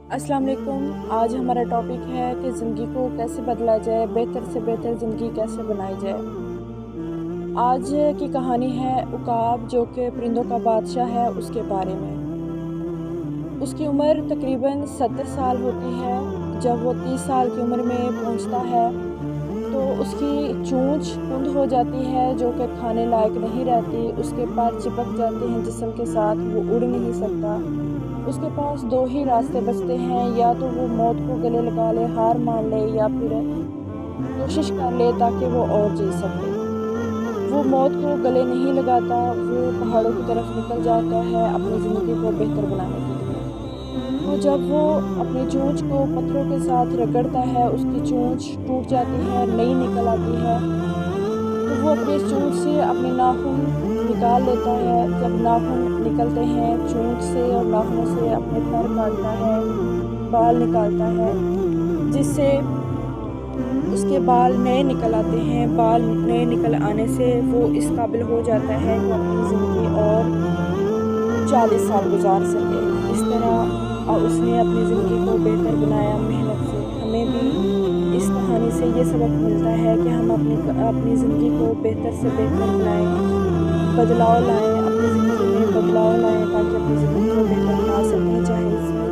अस्सलाम वालेकुम। आज हमारा टॉपिक है कि ज़िंदगी को कैसे बदला जाए, बेहतर से बेहतर ज़िंदगी कैसे बनाई जाए। आज की कहानी है उकाब, जो कि परिंदों का बादशाह है, उसके बारे में। उसकी उम्र तकरीबन 70 साल होती है। जब वो 30 साल की उम्र में पहुंचता है तो उसकी चोंच कुंद हो जाती है, जो कि खाने लायक नहीं रहती। उसके पैर चिपक जाते हैं जिस्म के साथ, वो उड़ नहीं सकता। उसके पास 2 ही रास्ते बचते हैं, या तो वो मौत को गले लगा ले, हार मान ले, या फिर कोशिश कर ले ताकि वो और जी सके। वो मौत को गले नहीं लगाता, वो पहाड़ों की तरफ निकल जाता है अपनी ज़िंदगी को बेहतर बनाने के लिए। तो जब वो अपनी चोंच को पत्थरों के साथ रगड़ता है, उसकी चोंच टूट जाती है, नई निकल आती है। तो वो अपनी चोंच से अपने नाखून निकाल लेता है। जब नाखून निकलते हैं चोंच से और नाखूनों से, अपने पर काटता है, बाल निकालता है, जिससे उसके बाल नए निकल आते हैं। बाल नए निकल आने से वो इस काबिल हो जाता है कि अपनी ज़िंदगी और 40 साल गुजार सके। इस तरह उसने अपनी ज़िंदगी को बेहतर बनाया मेहनत से। हमें भी इस कहानी से ये सबक मिलता है कि हम अपनी ज़िंदगी को बेहतर से बेहतर बनाएँ, बदलाव लाएँ, अपनी ज़िंदगी में बदलाव लाएँ ताकि अपनी ज़िंदगी को बेहतर बना सकें, चाहे इसमें